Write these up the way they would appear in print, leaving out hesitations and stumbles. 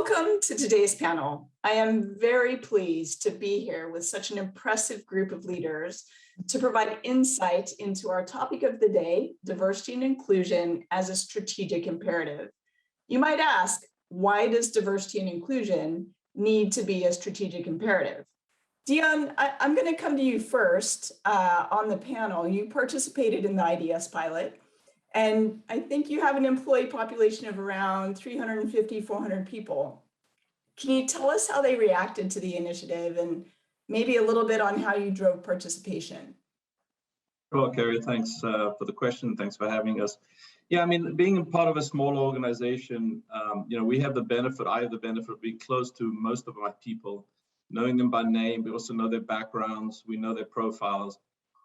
Welcome to today's panel. I am very pleased to be here with such an impressive group of leaders to provide insight into our topic of the day, diversity and inclusion as a strategic imperative. You might ask, why does diversity and inclusion need to be a strategic imperative? Dion, I'm going to come to you first on the panel. You participated in the IDS pilot. And I think you have an employee population of around 350, 400 people. Can you tell us how they reacted to the initiative and maybe a little bit on how you drove participation? Sure, Carrie, thanks for the question. Thanks for having us. Yeah, I mean, being part of a small organization, we have the benefit, I have the benefit of being close to most of my people, knowing them by name. We also know their backgrounds, we know their profiles.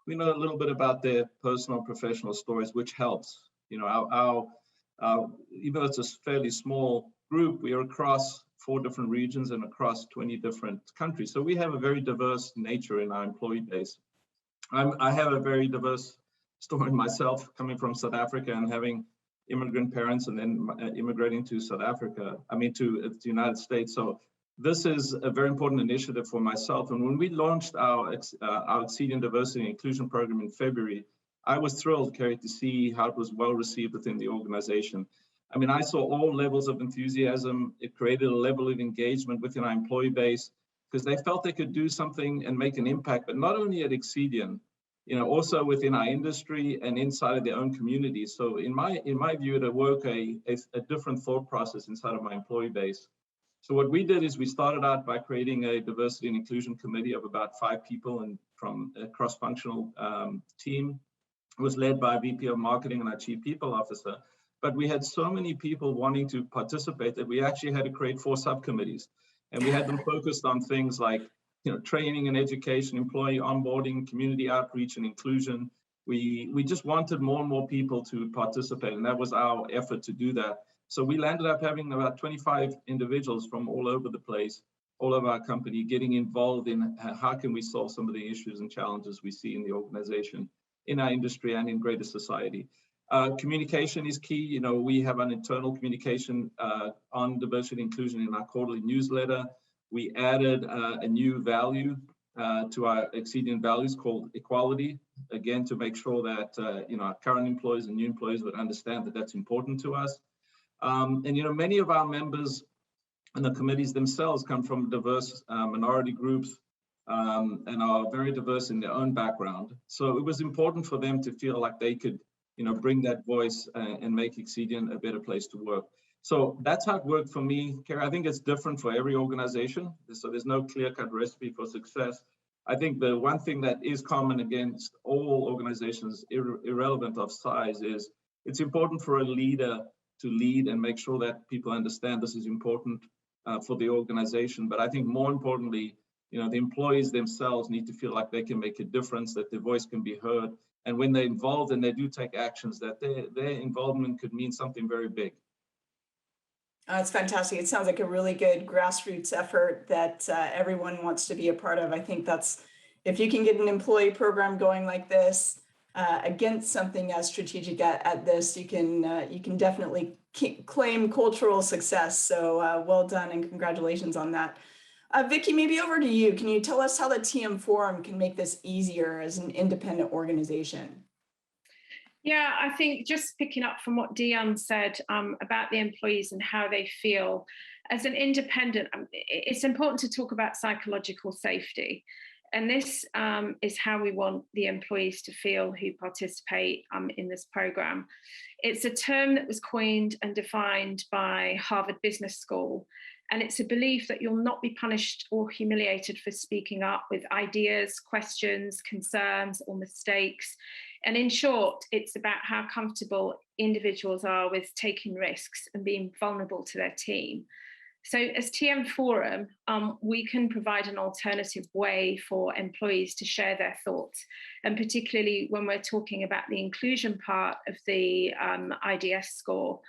We know a little bit about their personal and professional stories, which helps. You know, even though it's a fairly small group, we are across 4 different regions and across 20 different countries. So we have a very diverse nature in our employee base. I have a very diverse story myself, coming from South Africa and having immigrant parents and then immigrating to South Africa, to the United States. So this is a very important initiative for myself. And when we launched our Exceeding Diversity and Inclusion program in February, I was thrilled, Carrie, to see how it was well received within the organization. I mean, I saw all levels of enthusiasm. It created a level of engagement within our employee base because they felt they could do something and make an impact, but not only at Exceedion, also within our industry and inside of their own communities. So in my view, it awoke a different thought process inside of my employee base. So what we did is we started out by creating a diversity and inclusion committee of about 5 people and from a cross-functional team. It was led by a VP of marketing and our chief people officer. But we had so many people wanting to participate that we actually had to create 4 subcommittees. And we had them focused on things like training and education, employee onboarding, community outreach and inclusion. We just wanted more and more people to participate. And that was our effort to do that. So we landed up having about 25 individuals from all over the place, all of our company, getting involved in how can we solve some of the issues and challenges we see in the organization, in our industry and in greater society. Communication is key. We have an internal communication on diversity and inclusion in our quarterly newsletter. We added a new value to our Exceedion values called equality, again, to make sure that our current employees and new employees would understand that that's important to us. Many of our members and the committees themselves come from diverse minority groups and are very diverse in their own background. So it was important for them to feel like they could, bring that voice and make Exceedion a better place to work. So that's how it worked for me, Carrie. I think it's different for every organization. So there's no clear-cut recipe for success. I think the one thing that is common against all organizations, irrelevant of size, is it's important for a leader to lead and make sure that people understand this is important for the organization. But I think more importantly, the employees themselves need to feel like they can make a difference, that their voice can be heard. And when they're involved and they do take actions, that their involvement could mean something very big. It's fantastic. It sounds like a really good grassroots effort that everyone wants to be a part of. I think that's, if you can get an employee program going like this, against something as strategic at this, you can definitely claim cultural success. So well done and congratulations on that. Vicki, maybe over to you. Can you tell us how the TM Forum can make this easier as an independent organization? Yeah, I think just picking up from what Dion said about the employees and how they feel, as an independent, it's important to talk about psychological safety. And this is how we want the employees to feel who participate in this program. It's a term that was coined and defined by Harvard Business School. And it's a belief that you'll not be punished or humiliated for speaking up with ideas, questions, concerns, or mistakes. And in short, it's about how comfortable individuals are with taking risks and being vulnerable to their team. So as TM Forum, we can provide an alternative way for employees to share their thoughts. And particularly when we're talking about the inclusion part of the IDS score,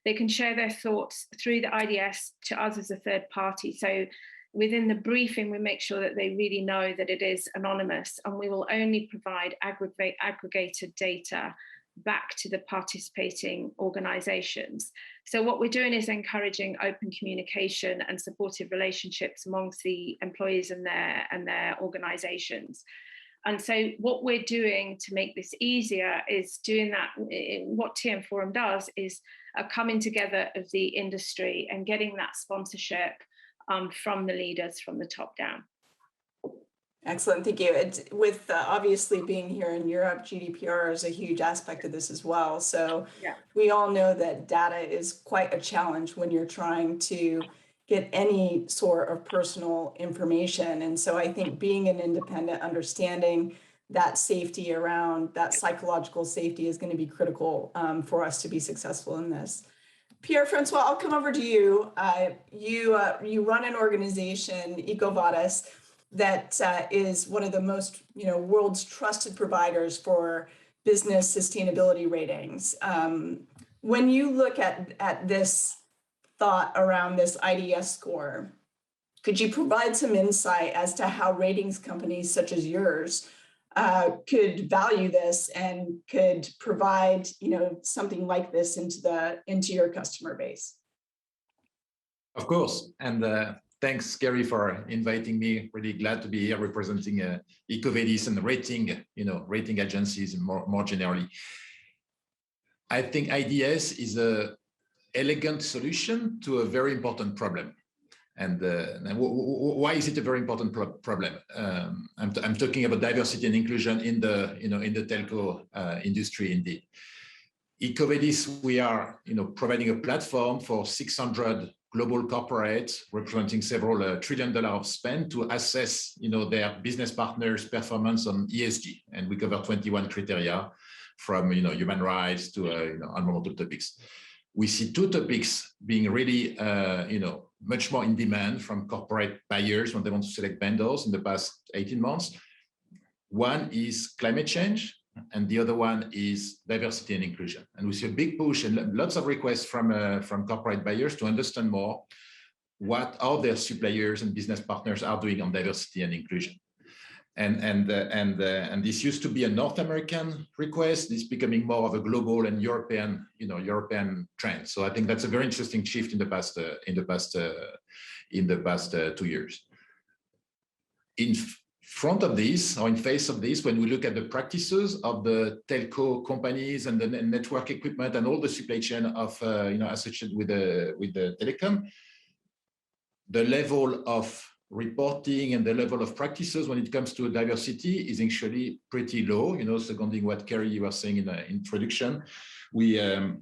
they can share their thoughts through the IDS to us as a third party. So within the briefing, we make sure that they really know that it is anonymous, and we will only provide aggregated data back to the participating organizations. So what we're doing is encouraging open communication and supportive relationships amongst the employees and their organizations. And so what we're doing to make this easier is doing that. What TM Forum does is a coming together of the industry and getting that sponsorship from the leaders from the top down. Excellent, thank you. With obviously being here in Europe, GDPR is a huge aspect of this as well. So yeah, we all know that data is quite a challenge when you're trying to get any sort of personal information. And so I think being an independent, understanding that safety around that psychological safety is going to be critical for us to be successful in this. Pierre-Francois, I'll come over to you. You run an organization, EcoVadis, that is one of the most, world's trusted providers for business sustainability ratings. When you look at this thought around this IDS score, could you provide some insight as to how ratings companies such as yours could value this and could provide, something like this into your customer base? Of course, and thanks, Gary, for inviting me. Really glad to be here representing EcoVadis and rating agencies and more generally. I think IDS is an elegant solution to a very important problem. And why is it a very important problem? I'm talking about diversity and inclusion in the telco industry. Indeed, EcoVadis, we are providing a platform for 600 global corporates representing several $1 trillion of spend to assess their business partners' performance on ESG, and we cover 21 criteria from human rights to environmental topics. We see two topics being really much more in demand from corporate buyers when they want to select vendors in the past 18 months. One is climate change, and the other one is diversity and inclusion. And we see a big push and lots of requests from corporate buyers to understand more what all their suppliers and business partners are doing on diversity and inclusion. And this used to be a North American request. It's becoming more of a global and European trend. So I think that's a very interesting shift in the past 2 years. In front of this, or in face of this, when we look at the practices of the telco companies and the network equipment and all the supply chain of associated with the telecom, the level of reporting and the level of practices when it comes to diversity is actually pretty low. Seconding what Kerry you were saying in the introduction, we are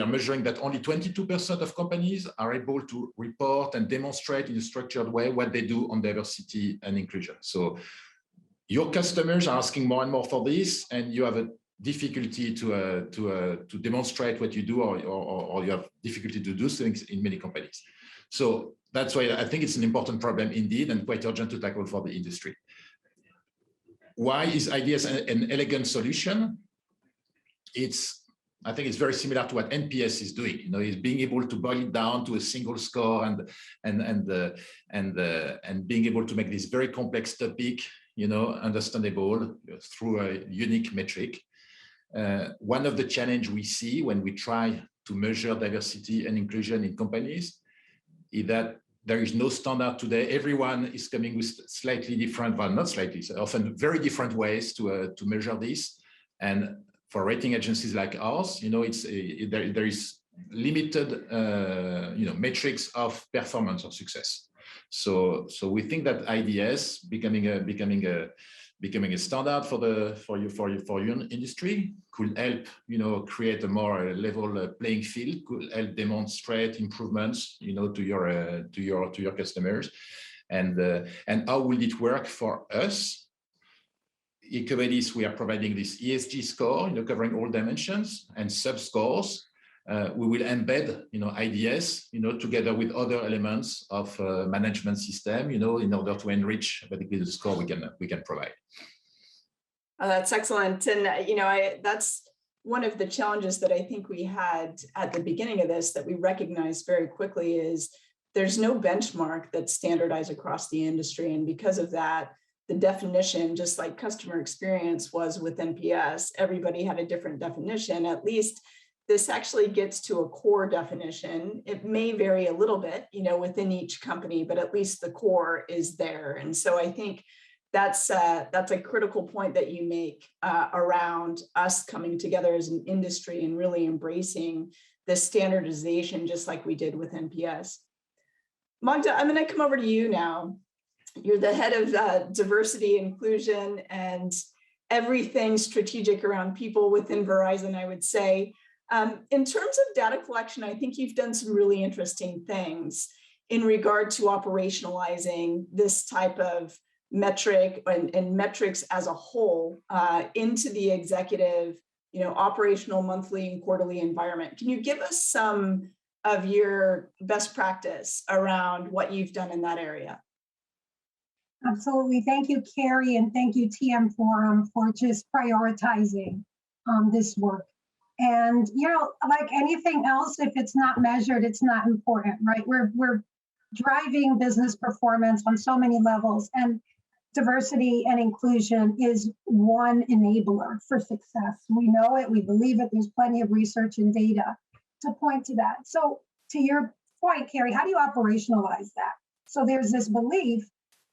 measuring that only 22% of companies are able to report and demonstrate in a structured way what they do on diversity and inclusion. So your customers are asking more and more for this, and you have a difficulty to demonstrate what you do, or you have difficulty to do things in many companies. So that's why I think it's an important problem indeed, and quite urgent to tackle for the industry. Why is IDS an elegant solution? I think it's very similar to what NPS is doing. Is being able to boil it down to a single score and being able to make this very complex topic, understandable through a unique metric. One of the challenges we see when we try to measure diversity and inclusion in companies is that there is no standard today. Everyone is coming with slightly different, well, not slightly, so often very different ways to measure this. And for rating agencies like ours, there is limited, metrics of performance or success. So we think that IDS becoming a standard for your industry could help, create a more level playing field, could help demonstrate improvements, to your customers, and how will it work for us? EcoVadis, we are providing this ESG score, covering all dimensions and sub-scores. We will embed, IDS, together with other elements of management system, in order to enrich particularly the score we can provide. That's excellent. And, that's one of the challenges that I think we had at the beginning of this that we recognized very quickly is there's no benchmark that's standardized across the industry. And because of that, the definition, just like customer experience was with NPS, everybody had a different definition. At least this actually gets to a core definition. It may vary a little bit, within each company, but at least the core is there. And so I think that's a critical point that you make around us coming together as an industry and really embracing the standardization, just like we did with NPS. Magda, I'm going to come over to you now. You're the head of diversity, inclusion, and everything strategic around people within Verizon, I would say. In terms of data collection, I think you've done some really interesting things in regard to operationalizing this type of metric and metrics as a whole into the executive, operational monthly and quarterly environment. Can you give us some of your best practice around what you've done in that area? Absolutely. Thank you, Carrie, and thank you, TM Forum, for just prioritizing this work. And, like anything else, if it's not measured, it's not important, right? We're driving business performance on so many levels, and diversity and inclusion is one enabler for success. We know it, we believe it, there's plenty of research and data to point to that. So to your point, Carrie, how do you operationalize that? So there's this belief,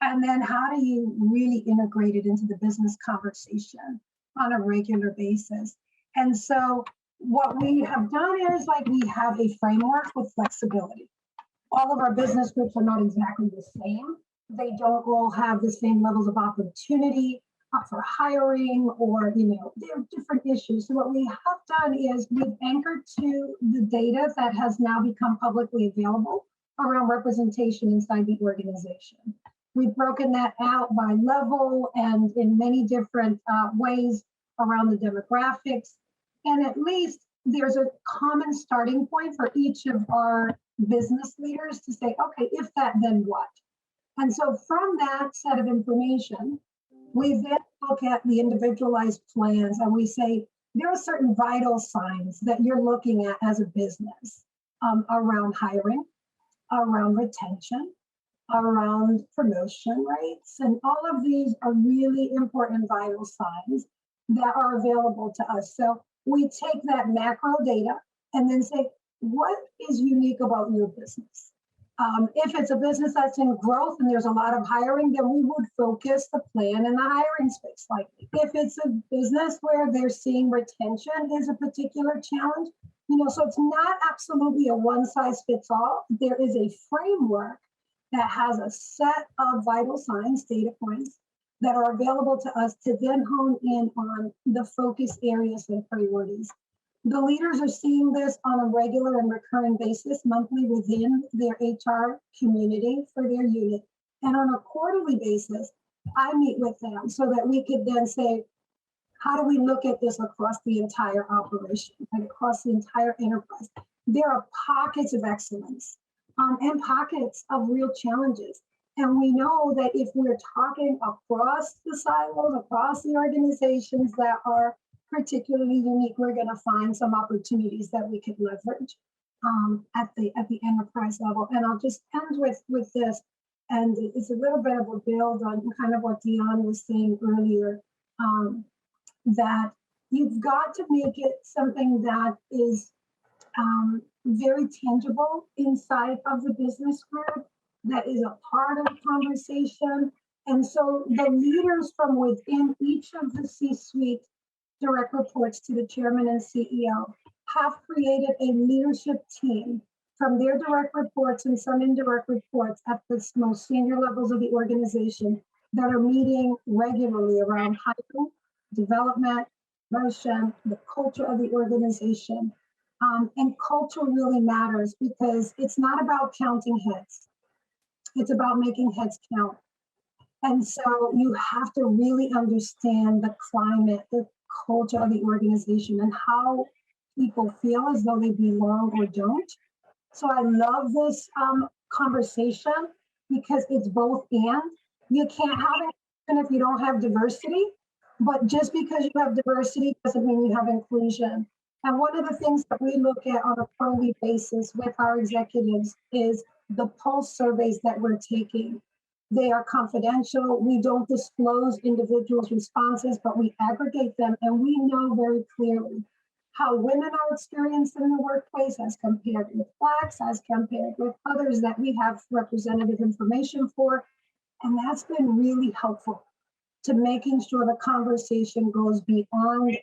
and then how do you really integrate it into the business conversation on a regular basis? And so what we have done is we have a framework with flexibility. All of our business groups are not exactly the same. They don't all have the same levels of opportunity for hiring, or, there are different issues. So what we have done is we've anchored to the data that has now become publicly available around representation inside the organization. We've broken that out by level and in many different ways around the demographics. And at least there's a common starting point for each of our business leaders to say, okay, if that, then what? And so from that set of information, we then look at the individualized plans and we say, there are certain vital signs that you're looking at as a business around hiring, around retention, around promotion rates. And all of these are really important vital signs that are available to us. So we take that macro data and then say, what is unique about your business? If it's a business that's in growth and there's a lot of hiring, then we would focus the plan in the hiring space slightly. If it's a business where they're seeing retention is a particular challenge, so it's not absolutely a one size fits all. There is a framework that has a set of vital signs, data points, that are available to us to then hone in on the focus areas and priorities. The leaders are seeing this on a regular and recurring basis, monthly within their HR community for their unit. And on a quarterly basis, I meet with them so that we could then say, how do we look at this across the entire operation and across the entire enterprise? There are pockets of excellence and pockets of real challenges. And we know that if we're talking across the silos, across the organizations that are particularly unique, we're going to find some opportunities that we could leverage at the enterprise level. And I'll just end with this, and it's a little bit of a build on kind of what Dion was saying earlier, that you've got to make it something that is very tangible inside of the business group, that is a part of the conversation. And so the leaders from within each of the C-suite direct reports to the chairman and CEO have created a leadership team from their direct reports and some indirect reports at the most senior levels of the organization that are meeting regularly around hiring, development, promotion, the culture of the organization. And culture really matters because it's not about counting heads. It's about making heads count. And so you have to really understand the climate, the culture of the organization and how people feel as though they belong or don't. So I love this conversation because it's both and. You can't have it if you don't have diversity, but just because you have diversity doesn't mean you have inclusion. And one of the things that we look at on a quarterly basis with our executives is the pulse surveys that we're taking. They are confidential. We don't disclose individuals' responses, but we aggregate them, and we know very clearly how women are experienced in the workplace as compared with Blacks, as compared with others that we have representative information for. And that's been really helpful to making sure the conversation goes beyond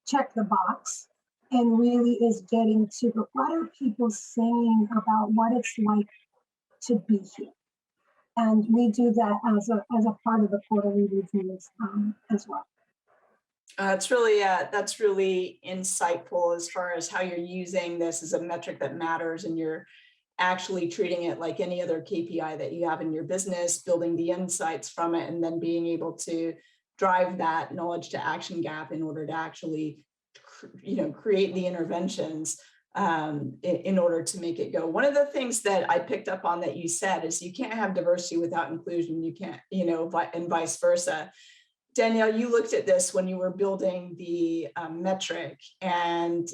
check the box and really is getting to what are people saying about what it's like to be here. And we do that as a part of the quarterly reviews as well. That's really insightful as far as how you're using this as a metric that matters, and you're actually treating it like any other KPI that you have in your business, building the insights from it, and then being able to drive that knowledge to action gap in order to actually, create the interventions in order to make it go. One of the things that I picked up on that you said is you can't have diversity without inclusion. You can't, and vice versa. Danielle, you looked at this when you were building the metric, and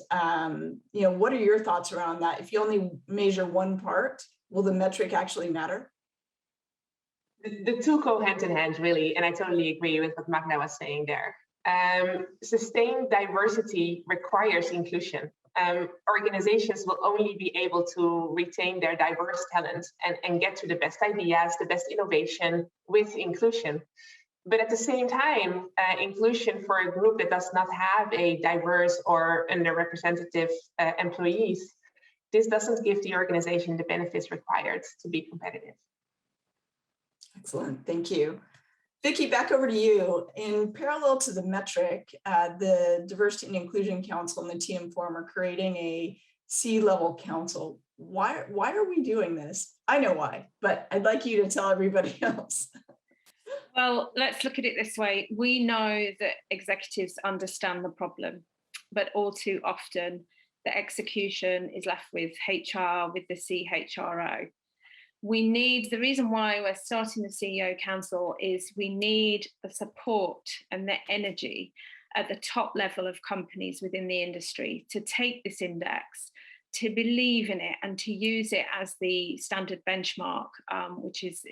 what are your thoughts around that? If you only measure one part, will the metric actually matter? The two go hand in hand, really, and I totally agree with what Magda was saying there. Sustained diversity requires inclusion. Organizations will only be able to retain their diverse talent and get to the best ideas, the best innovation with inclusion. But at the same time, inclusion for a group that does not have a diverse or underrepresented employees, this doesn't give the organization the benefits required to be competitive. Excellent, thank you. Vicki, back over to you. In parallel to the metric, the Diversity and Inclusion Council and the TM Forum are creating a C-level council. Why are we doing this? I know why, but I'd like you to tell everybody else. Well, let's look at it this way. We know that executives understand the problem, but all too often the execution is left with HR, with the CHRO. The reason why we're starting the CEO Council is we need the support and the energy at the top level of companies within the industry to take this index, to believe in it, and to use it as the standard benchmark, which is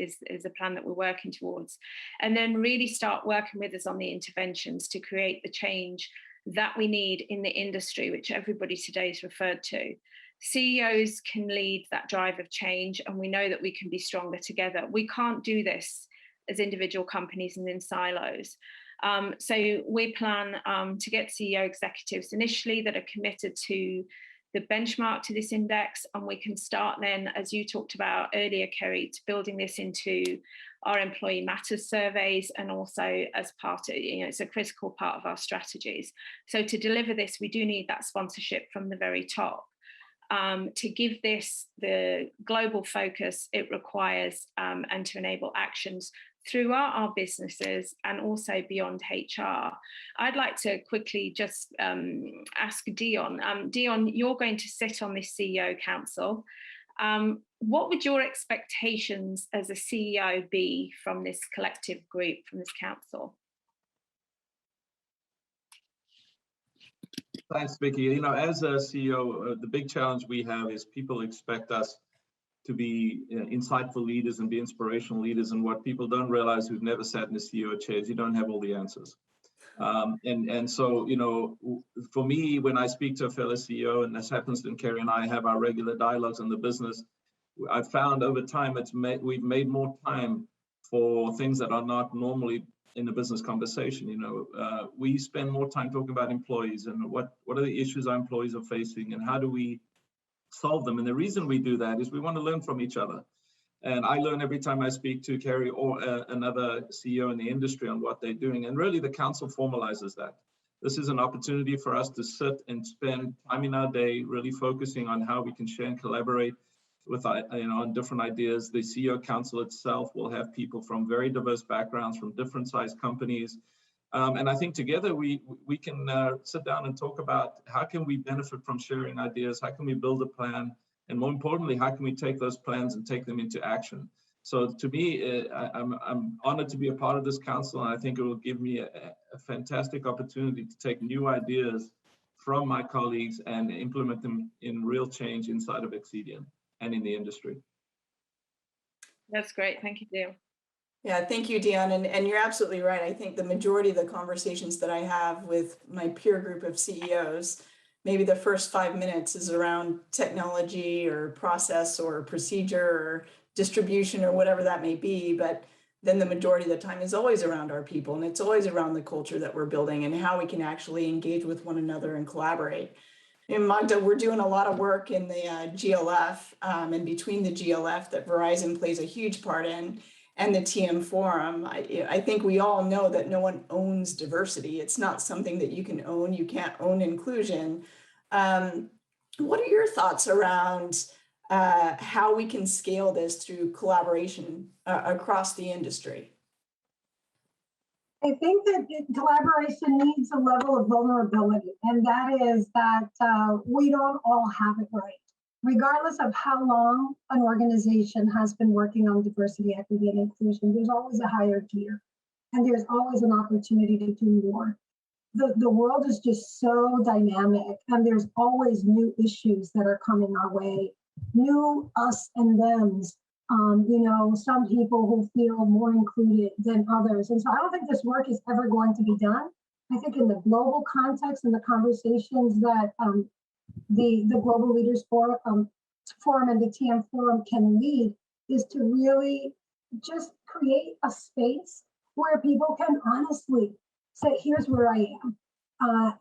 a plan that we're working towards, and then really start working with us on the interventions to create the change that we need in the industry, which everybody today is referred to. CEOs can lead that drive of change, and we know that we can be stronger together. We can't do this as individual companies and in silos. So we plan to get CEO executives initially that are committed to the benchmark to this index, and we can start then, as you talked about earlier, Kerry, to building this into our employee matters surveys, and also as part of, it's a critical part of our strategies. So to deliver this, we do need that sponsorship from the very top. To give this the global focus it requires, and to enable actions throughout our businesses and also beyond HR. I'd like to quickly just ask Dion. Dion, you're going to sit on this CEO Council. What would your expectations as a CEO be from this collective group, from this council? Thanks, Vicki. As a CEO, the big challenge we have is people expect us to be insightful leaders and be inspirational leaders. And what people don't realize who've never sat in a CEO chair is you don't have all the answers. And so, for me, when I speak to a fellow CEO, and this happens, then Kerry and I have our regular dialogues on the business, I've found over time we've made more time for things that are not normally in a business conversation. We spend more time talking about employees and what are the issues our employees are facing and how do we solve them. And the reason we do that is we want to learn from each other. And I learn every time I speak to Kerry or another CEO in the industry on what they're doing. And really the council formalizes that. This is an opportunity for us to sit and spend time in our day really focusing on how we can share and collaborate with on different ideas. The CEO Council itself will have people from very diverse backgrounds, from different size companies. And I think together we can sit down and talk about how can we benefit from sharing ideas, how can we build a plan, and more importantly, how can we take those plans and take them into action. So to me, I'm honored to be a part of this council, and I think it will give me a fantastic opportunity to take new ideas from my colleagues and implement them in real change inside of Exedion and in the industry. That's great. Thank you, Dale. Yeah, thank you, Dion. And you're absolutely right. I think the majority of the conversations that I have with my peer group of CEOs, maybe the first 5 minutes is around technology or process or procedure or distribution or whatever that may be. But then the majority of the time is always around our people, and it's always around the culture that we're building and how we can actually engage with one another and collaborate. In Magda, we're doing a lot of work in the GLF and between the GLF that Verizon plays a huge part in, and the TM Forum. I think we all know that no one owns diversity. It's not something that you can own. You can't own inclusion. What are your thoughts around how we can scale this through collaboration across the industry? I think that collaboration needs a level of vulnerability, and that is that we don't all have it right. Regardless of how long an organization has been working on diversity, equity, and inclusion, there's always a higher gear, and there's always an opportunity to do more. The world is just so dynamic, and there's always new issues that are coming our way, new us and thems. Some people who feel more included than others. And so I don't think this work is ever going to be done. I think in the global context and the conversations that the Global Leaders Forum and the TM Forum can lead is to really just create a space where people can honestly say, here's where I am.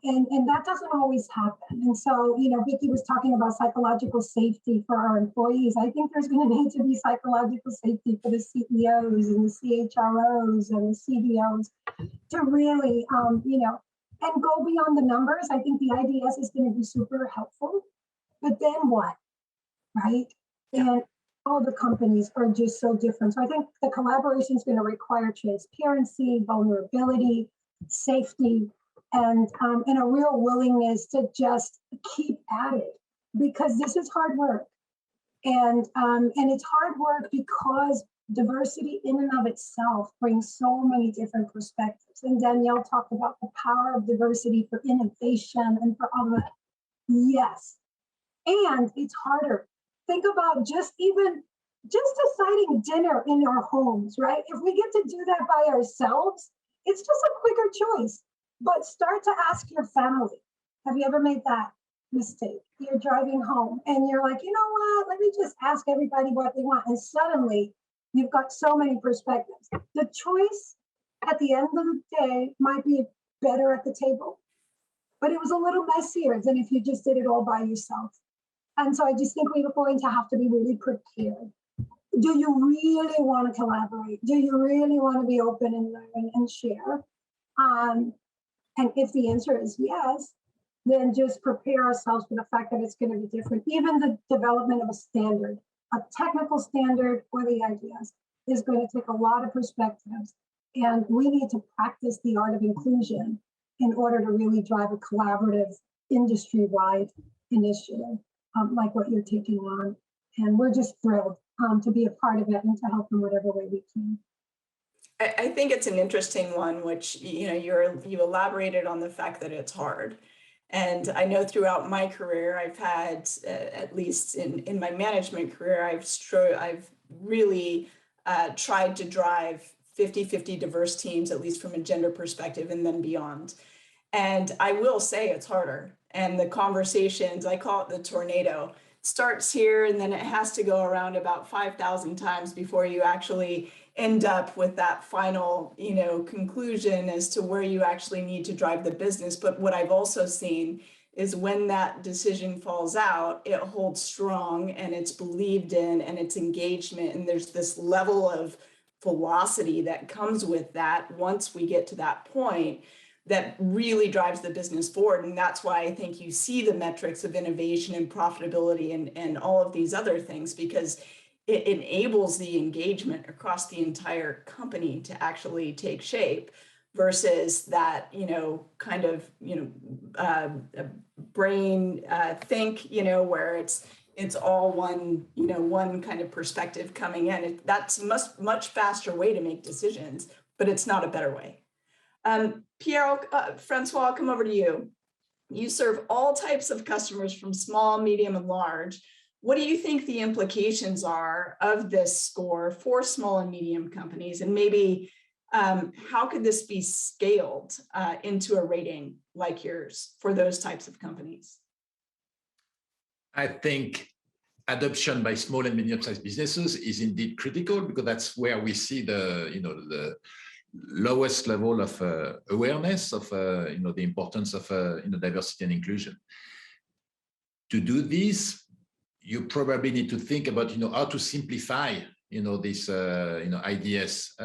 And that doesn't always happen. And so, Vicki was talking about psychological safety for our employees. I think there's going to need to be psychological safety for the CEOs and the CHROs and the CDOs to really, and go beyond the numbers. I think the IDS is going to be super helpful. But then what, right? And all the companies are just so different. So I think the collaboration is going to require transparency, vulnerability, safety, and a real willingness to just keep at it, because this is hard work. And it's hard work because diversity in and of itself brings so many different perspectives. And Danielle talked about the power of diversity for innovation and for all that. Yes. And it's harder. Think about just deciding dinner in our homes, right? If we get to do that by ourselves, it's just a quicker choice. But start to ask your family. Have you ever made that mistake? You're driving home and you're like, you know what? Let me just ask everybody what they want. And suddenly you've got so many perspectives. The choice at the end of the day might be better at the table, but it was a little messier than if you just did it all by yourself. And so I just think we're going to have to be really prepared. Do you really want to collaborate? Do you really want to be open and learn and share? And if the answer is yes, then just prepare ourselves for the fact that it's going to be different. Even the development of a standard, a technical standard for the IDS is going to take a lot of perspectives. And we need to practice the art of inclusion in order to really drive a collaborative industry-wide initiative like what you're taking on. And we're just thrilled to be a part of it and to help in whatever way we can. I think it's an interesting one, which, you elaborated on the fact that it's hard. And I know throughout my career, I've had, at least in my management career, I've really tried to drive 50-50 diverse teams, at least from a gender perspective and then beyond. And I will say it's harder. And the conversations, I call it the tornado, starts here and then it has to go around about 5,000 times before you actually end up with that final, conclusion as to where you actually need to drive the business. But what I've also seen is when that decision falls out, it holds strong and it's believed in and it's engagement. And there's this level of velocity that comes with that once we get to that point that really drives the business forward. And that's why I think you see the metrics of innovation and profitability and all of these other things, because it enables the engagement across the entire company to actually take shape versus that, brain think, where it's all one kind of perspective coming in. That's a much faster way to make decisions, but it's not a better way. Pierre, Francois, I'll come over to you. You serve all types of customers from small, medium, and large. what do you think the implications are of this score for small and medium companies? And maybe how could this be scaled into a rating like yours for those types of companies? I think adoption by small and medium-sized businesses is indeed critical, because that's where we see the lowest level of awareness of the importance of diversity and inclusion. To do this, you probably need to think about how to simplify this IDS.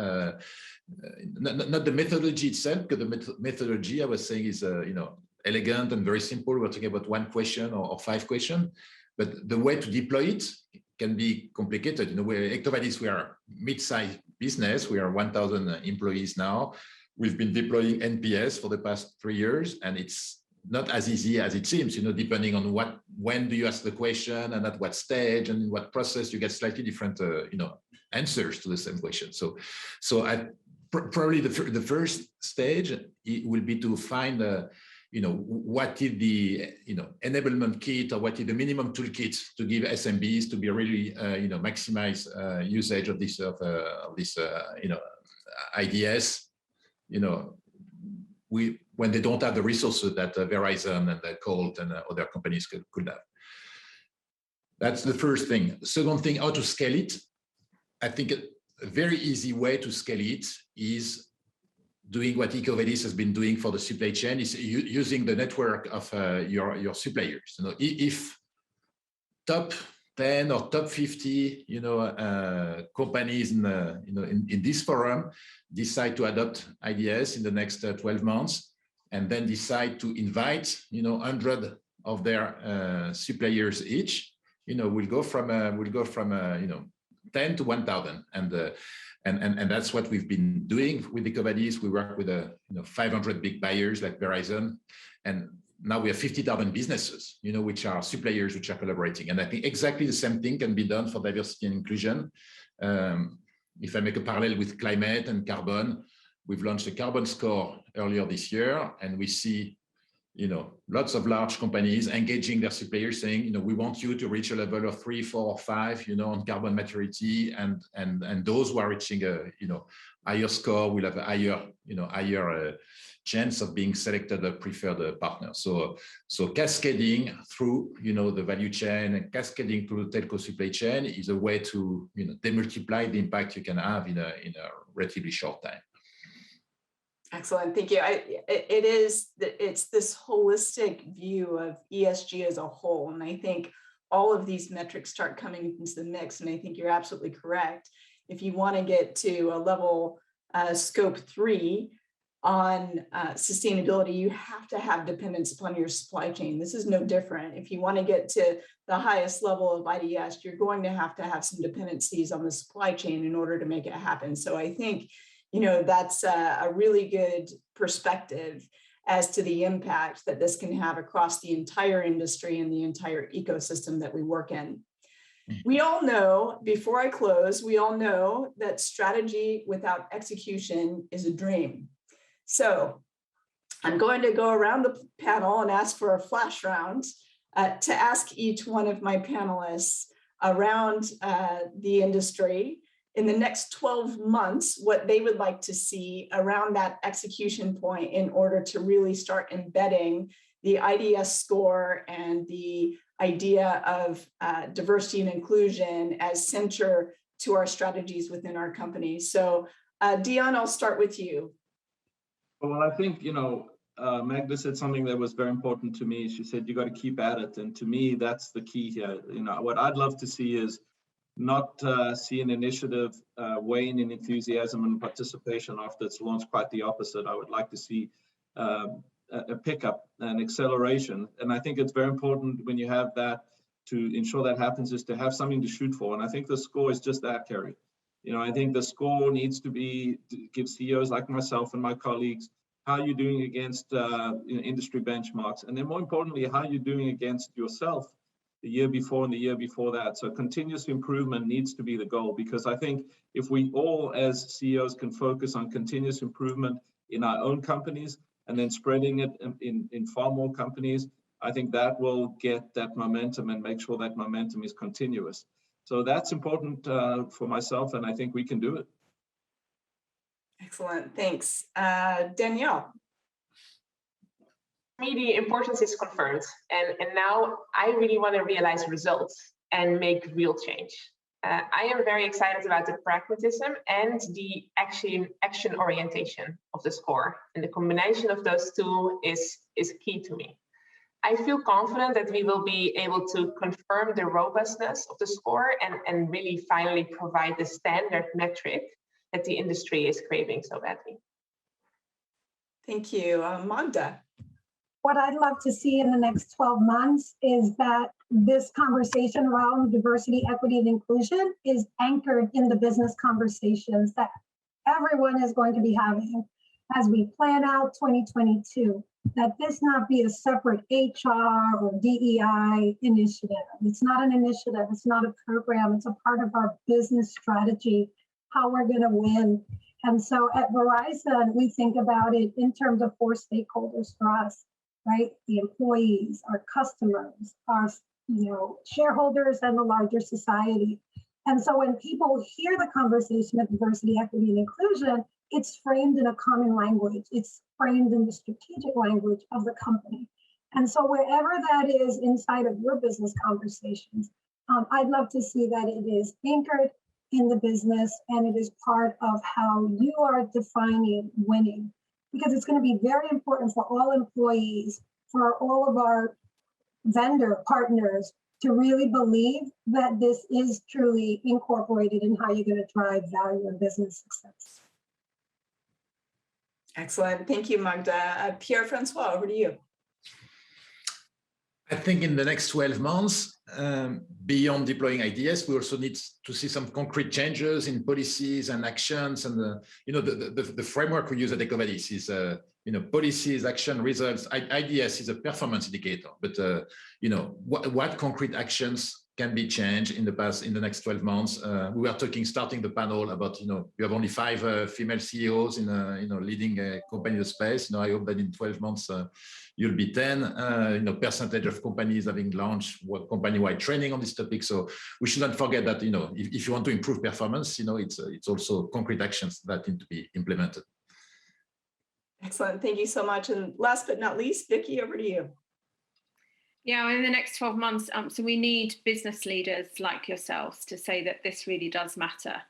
Not the methodology itself, because the methodology I was saying is elegant and very simple. We're talking about 1 question or 5 questions, but the way to deploy it can be complicated. We're EcoVadis, we are mid-sized business. We are 1,000 employees now. We've been deploying NPS for the past 3 years, and it's not as easy as it seems, depending on when do you ask the question and at what stage and in what process, you get slightly different, answers to the same question. So probably the first stage will be to find, what is the, enablement kit, or what is the minimum toolkit to give SMBs to be really, maximize usage of this, IDS, when they don't have the resources that Verizon and Colt and other companies could have. That's the first thing. Second thing, how to scale it. I think a very easy way to scale it is doing what EcoVadis has been doing for the supply chain, is using the network of your suppliers. If top 10 or top 50, companies in this forum decide to adopt IDS in the next 12 months, and then decide to invite, 100 of their suppliers each, we'll go from 10 to 1,000, and that's what we've been doing with EcoVadis. We work with 500 big buyers like Verizon, and now we have 50,000 businesses, which are suppliers which are collaborating. And I think exactly the same thing can be done for diversity and inclusion. If I make a parallel with climate and carbon, we've launched a carbon score earlier this year, and we see, lots of large companies engaging their suppliers, saying, we want you to reach a level of 3, 4, or 5, on carbon maturity, and those who are reaching a, higher score will have a higher chance of being selected a preferred partner. So cascading through, the value chain, and cascading through the telco supply chain is a way to, demultiply the impact you can have in a relatively short time. Excellent, thank you. It's this holistic view of ESG as a whole, and I think all of these metrics start coming into the mix, and I think you're absolutely correct. If you want to get to a level scope 3 on sustainability, you have to have dependence upon your supply chain. This is no different. If you want to get to the highest level of IDS, you're going to have some dependencies on the supply chain in order to make it happen. So I think, that's a really good perspective as to the impact that this can have across the entire industry and the entire ecosystem that we work in. We all know, before I close, we all know that strategy without execution is a dream. So I'm going to go around the panel and ask for a flash round to ask each one of my panelists around the industry in the next 12 months, what they would like to see around that execution point in order to really start embedding the IDS score and the idea of diversity and inclusion as center to our strategies within our company. So Dion, I'll start with you. Well, I think, Magda said something that was very important to me. She said, you got to keep at it. And to me, that's the key here. What I'd love to see is not see an initiative wane in enthusiasm and participation after it's launched. Quite the opposite. I would like to see a pickup and acceleration. And I think it's very important when you have that, to ensure that happens, is to have something to shoot for. And I think the score is just that, Kerry. I think the score needs to give CEOs like myself and my colleagues, how you're doing against industry benchmarks. And then more importantly, how you're doing against yourself the year before and the year before that. So continuous improvement needs to be the goal, because I think if we all as CEOs can focus on continuous improvement in our own companies and then spreading it in far more companies, I think that will get that momentum and make sure that momentum is continuous. So that's important for myself, and I think we can do it. Excellent, thanks. Danielle. For me, the importance is confirmed. And now I really want to realize results and make real change. I am very excited about the pragmatism and the action orientation of the score. And the combination of those two is key to me. I feel confident that we will be able to confirm the robustness of the score and really finally provide the standard metric that the industry is craving so badly. Thank you. Magda. What I'd love to see in the next 12 months is that this conversation around diversity, equity, and inclusion is anchored in the business conversations that everyone is going to be having as we plan out 2022, that this not be a separate HR or DEI initiative. It's not an initiative, it's not a program, it's a part of our business strategy, how we're going to win. And so at Verizon, we think about it in terms of 4 stakeholders for us, right? The employees, our customers, our shareholders, and the larger society. And so when people hear the conversation of diversity, equity, and inclusion, it's framed in a common language. It's framed in the strategic language of the company. And so wherever that is inside of your business conversations, I'd love to see that it is anchored in the business and it is part of how you are defining winning. Because it's going to be very important for all employees, for all of our vendor partners to really believe that this is truly incorporated in how you're going to drive value and business success. Excellent. Thank you, Magda. Pierre-Francois, over to you. I think in the next 12 months, beyond deploying IDS, we also need to see some concrete changes in policies and actions. And the framework we use at EcoVadis is policies, action, results. IDS is a performance indicator, but what concrete actions can be changed in the next 12 months. We were starting the panel about, we have only 5 female CEOs in leading a company in the space. I hope that in 12 months, you'll be 10, percentage of companies having launched company-wide training on this topic. So we shouldn't forget that, if you want to improve performance, it's also concrete actions that need to be implemented. Excellent. Thank you so much. And last but not least, Vicki, over to you. Yeah, in the next 12 months, so we need business leaders like yourselves to say that this really does matter,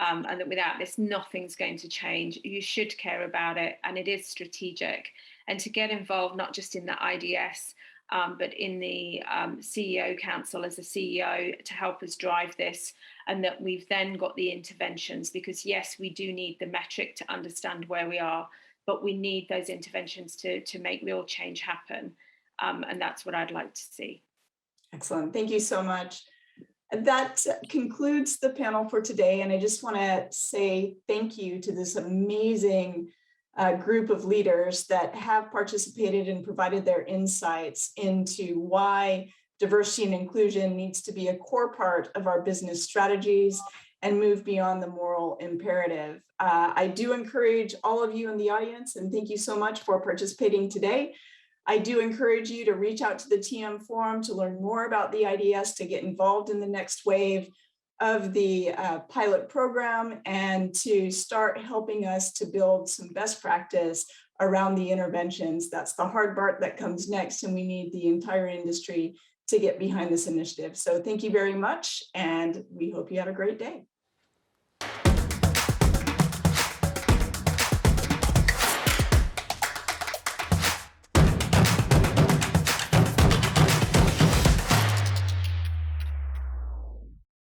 and that without this, nothing's going to change. You should care about it, and it is strategic. And to get involved, not just in the IDS, but in the CEO Council as a CEO to help us drive this, and that we've then got the interventions, because yes, we do need the metric to understand where we are, but we need those interventions to make real change happen. And that's what I'd like to see. Excellent. Thank you so much. That concludes the panel for today. And I just want to say thank you to this amazing group of leaders that have participated and provided their insights into why diversity and inclusion needs to be a core part of our business strategies and move beyond the moral imperative. I do encourage all of you in the audience, and thank you so much for participating today. I do encourage you to reach out to the TM Forum to learn more about the IDS, to get involved in the next wave of the pilot program, and to start helping us to build some best practice around the interventions. That's the hard part that comes next, and we need the entire industry to get behind this initiative. So thank you very much, and we hope you have a great day.